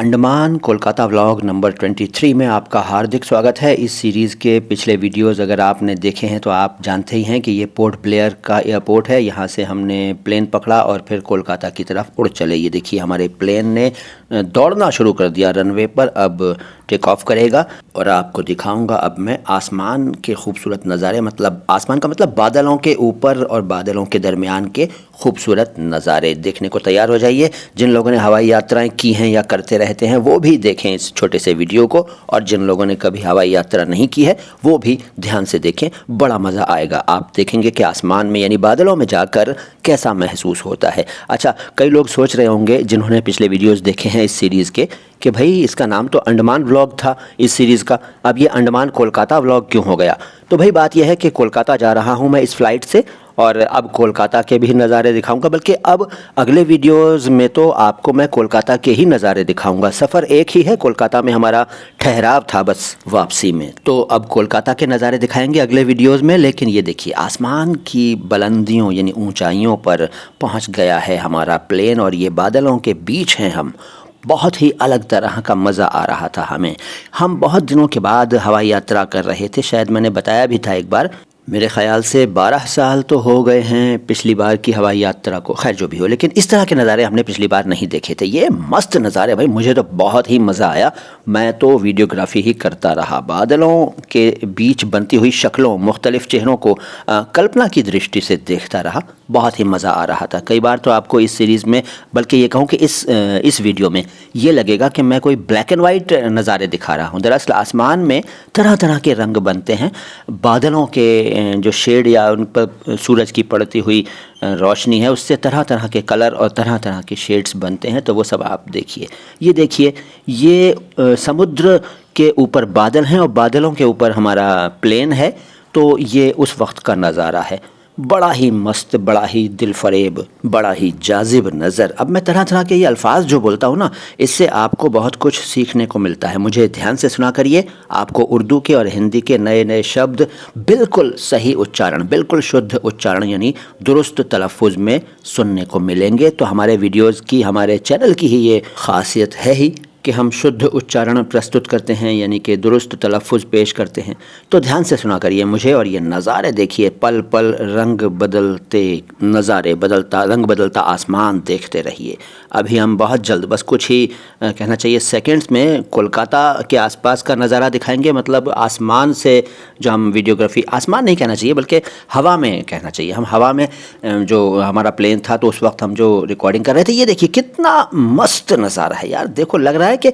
Andaman Kolkata vlog number 23 में आपका हार्दिक स्वागत है। इस सीरीज़ के पिछले वीडियोस अगर आपने देखे हैं तो आप जानते ही हैं कि ये पोर्ट ब्लेयर का एयरपोर्ट है। यहाँ से हमने प्लेन पकड़ा और फिर कोलकाता की तरफ उड़ चले। ये देखिए हमारे प्लेन ने दौड़ना शुरू कर दिया रनवे पर। अब टेक ऑफ करेगा और आपको दिखाऊंगा अब मैं आसमान के खूबसूरत नज़ारे, मतलब आसमान का मतलब बादलों के ऊपर और बादलों के दरमियान के खूबसूरत नज़ारे देखने को तैयार हो जाइए। जिन लोगों ने हवाई यात्राएं की हैं या करते रहते हैं वो भी देखें इस छोटे से वीडियो को, और जिन लोगों ने कभी हवाई यात्रा नहीं की है वो भी ध्यान से देखें, बड़ा मज़ा आएगा। आप देखेंगे कि आसमान में यानी बादलों में जाकर कैसा महसूस होता है। अच्छा, कई लोग सोच रहे होंगे जिन्होंने पिछले वीडियोस देखे हैं इस सीरीज़ के कि भाई इसका नाम तो अंडमान व्लॉग था इस सीरीज़ का, अब ये अंडमान कोलकाता व्लॉग क्यों हो गया? तो भाई बात यह है कि कोलकाता जा रहा हूँ मैं इस फ़्लाइट से, और अब कोलकाता के भी नज़ारे दिखाऊंगा, बल्कि अब अगले वीडियोस में तो आपको मैं कोलकाता के ही नज़ारे दिखाऊंगा। सफ़र एक ही है, कोलकाता में हमारा ठहराव था बस वापसी में, तो अब कोलकाता के नज़ारे दिखाएंगे अगले वीडियोस में। लेकिन ये देखिए आसमान की बुलंदियों यानी ऊंचाइयों पर पहुंच गया है हमारा प्लेन और ये बादलों के बीच हैं हम। बहुत ही अलग तरह का मज़ा आ रहा था हमें। हम बहुत दिनों के बाद हवाई यात्रा कर रहे थे, शायद मैंने बताया भी था एक बार। मेरे ख़याल से 12 साल तो हो गए हैं पिछली बार की हवाई यात्रा को, खैर जो भी हो, लेकिन इस तरह के नज़ारे हमने पिछली बार नहीं देखे थे। ये मस्त नज़ारे भाई, मुझे तो बहुत ही मज़ा आया। मैं तो वीडियोग्राफी ही करता रहा, बादलों के बीच बनती हुई शक्लों, मुख्तलिफ़ चेहरों को कल्पना की दृष्टि से देखता रहा। बहुत ही मज़ा आ रहा था। कई बार तो आपको इस सीरीज़ में, बल्कि ये कहूँ कि इस वीडियो में ये लगेगा कि मैं कोई ब्लैक एंड वाइट नज़ारे दिखा रहा हूँ। दरअसल आसमान में तरह तरह के रंग बनते हैं, बादलों के जो शेड या उन पर सूरज की पड़ती हुई रोशनी है उससे तरह तरह के कलर और तरह तरह के शेड्स बनते हैं। तो वो सब आप देखिए। ये देखिए, ये समुद्र के ऊपर बादल हैं और बादलों के ऊपर हमारा प्लेन है। तो ये उस वक्त का नज़ारा है, बड़ा ही मस्त, बड़ा ही दिलफरेब, बड़ा ही जाजिब नज़र। अब मैं तरह तरह के ये अल्फाज जो बोलता हूँ ना, इससे आपको बहुत कुछ सीखने को मिलता है। मुझे ध्यान से सुना करिए, आपको उर्दू के और हिंदी के नए नए शब्द बिल्कुल सही उच्चारण, बिल्कुल शुद्ध उच्चारण यानी दुरुस्त तलफ़ुज़ में सुनने को मिलेंगे। तो हमारे वीडियोज़ की, हमारे चैनल की ही ये ख़ासियत है ही कि हम शुद्ध उच्चारण प्रस्तुत करते हैं, यानी कि दुरुस्त तलफ़ुज़ पेश करते हैं। तो ध्यान से सुना करिए मुझे, और ये नज़ारे देखिए, पल पल रंग बदलते नज़ारे, रंग बदलता आसमान देखते रहिए। अभी हम बहुत जल्द, बस कुछ ही कहना चाहिए सेकंड्स में, कोलकाता के आसपास का नज़ारा दिखाएंगे। मतलब आसमान से जो हम वीडियोग्राफी, आसमान नहीं कहना चाहिए बल्कि हवा में कहना चाहिए, हम हवा में जो हमारा प्लेन था तो उस वक्त हम जो रिकॉर्डिंग कर रहे थे। ये देखिए कितना मस्त नज़ारा है यार, देखो लग रहा है कि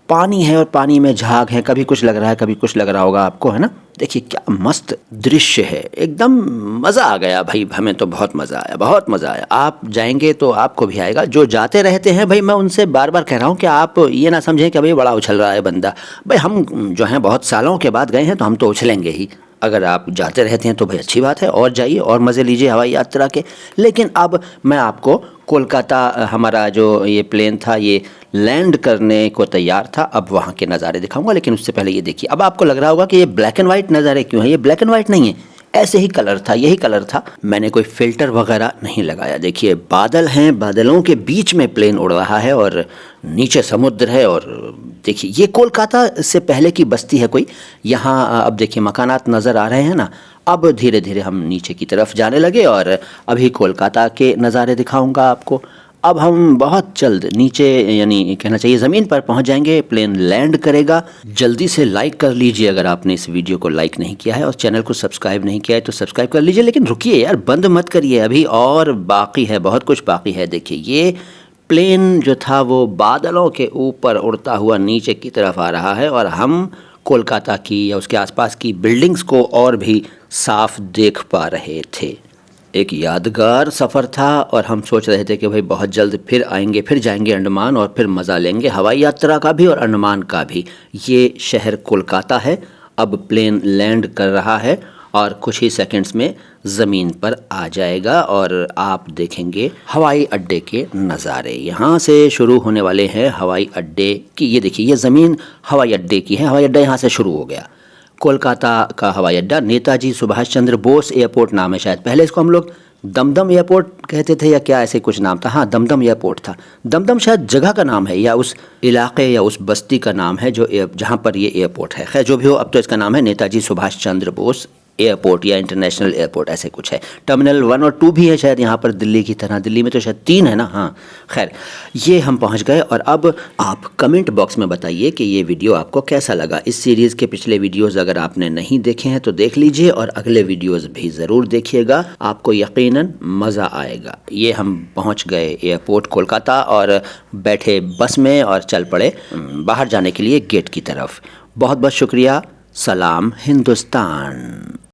पानी है और पानी में झाग है, कभी कुछ लग रहा है कभी कुछ लग रहा होगा आपको, है ना। देखिए क्या मस्त दृश्य है, एकदम मज़ा आ गया भाई, हमें तो बहुत मज़ा आया, बहुत मज़ा आया। आप जाएंगे तो आपको भी आएगा। जो जाते रहते हैं भाई, मैं उनसे बार बार कह रहा हूँ कि आप ये ना समझें कि भाई बड़ा उछल रहा है बंदा। भाई हम जो हैं बहुत सालों के बाद गए हैं तो हम तो उछलेंगे ही। अगर आप जाते रहते हैं तो भाई अच्छी बात है, और जाइए और मज़े लीजिए हवाई यात्रा के। लेकिन अब मैं आपको कोलकाता, हमारा जो ये प्लेन था ये लैंड करने को तैयार था, अब वहाँ के नज़ारे दिखाऊंगा। लेकिन उससे पहले ये देखिए, अब आपको लग रहा होगा कि ये ब्लैक एंड वाइट नज़ारे क्यों हैं। ये ब्लैक एंड वाइट नहीं है, ऐसे ही कलर था, यही कलर था, मैंने कोई फ़िल्टर वगैरह नहीं लगाया। देखिए बादल हैं, बादलों के बीच में प्लेन उड़ रहा है और नीचे समुद्र है। और देखिए ये कोलकाता से पहले की बस्ती है कोई। यहाँ अब देखिए मकानात नज़र आ रहे हैं ना। अब धीरे धीरे हम नीचे की तरफ जाने लगे और अभी कोलकाता के नज़ारे दिखाऊंगा आपको। अब हम बहुत जल्द नीचे, यानी कहना चाहिए ज़मीन पर पहुंच जाएंगे, प्लेन लैंड करेगा। जल्दी से लाइक कर लीजिए अगर आपने इस वीडियो को लाइक नहीं किया है, और चैनल को सब्सक्राइब नहीं किया है तो सब्सक्राइब कर लीजिए। लेकिन रुकिए यार, बंद मत करिए, अभी और बाकी है, बहुत कुछ बाकी है। देखिए ये प्लेन जो था वो बादलों के ऊपर उड़ता हुआ नीचे की तरफ आ रहा है, और हम कोलकाता की या उसके आसपास की बिल्डिंग्स को और भी साफ देख पा रहे थे। एक यादगार सफ़र था और हम सोच रहे थे कि भाई बहुत जल्द फिर आएंगे, फिर जाएंगे अंडमान और फिर मज़ा लेंगे हवाई यात्रा का भी और अंडमान का भी। ये शहर कोलकाता है। अब प्लेन लैंड कर रहा है और कुछ ही सेकंड्स में ज़मीन पर आ जाएगा और आप देखेंगे हवाई अड्डे के नज़ारे। यहाँ से शुरू होने वाले हैं हवाई अड्डे की। ये देखिए ये ज़मीन हवाई अड्डे की है, हवाई अड्डा यहाँ से शुरू हो गया। कोलकाता का हवाई अड्डा नेताजी सुभाष चंद्र बोस एयरपोर्ट नाम है शायद, पहले इसको हम लोग दमदम एयरपोर्ट कहते थे या क्या, ऐसे कुछ नाम था। हाँ, दमदम एयरपोर्ट था। दमदम शायद जगह का नाम है या उस इलाके या उस बस्ती का नाम है जो जहाँ पर ये एयरपोर्ट है। खैर जो भी हो, अब तो इसका नाम है नेताजी सुभाष चंद्र बोस एयरपोर्ट या इंटरनेशनल एयरपोर्ट, ऐसे कुछ है। टर्मिनल 1 और 2 भी है शायद यहाँ पर दिल्ली की तरह। दिल्ली में तो शायद 3 है ना। हाँ, खैर ये हम पहुँच गए। और अब आप कमेंट बॉक्स में बताइए कि ये वीडियो आपको कैसा लगा। इस सीरीज़ के पिछले वीडियोज़ अगर आपने नहीं देखे हैं तो देख लीजिए और अगले वीडियोज़ भी ज़रूर देखिएगा, आपको यकीनन मज़ा आएगा। ये हम पहुँच गए एयरपोर्ट कोलकाता और बैठे बस में और चल पड़े बाहर जाने के लिए गेट की तरफ। बहुत बहुत शुक्रिया। सलाम हिंदुस्तान।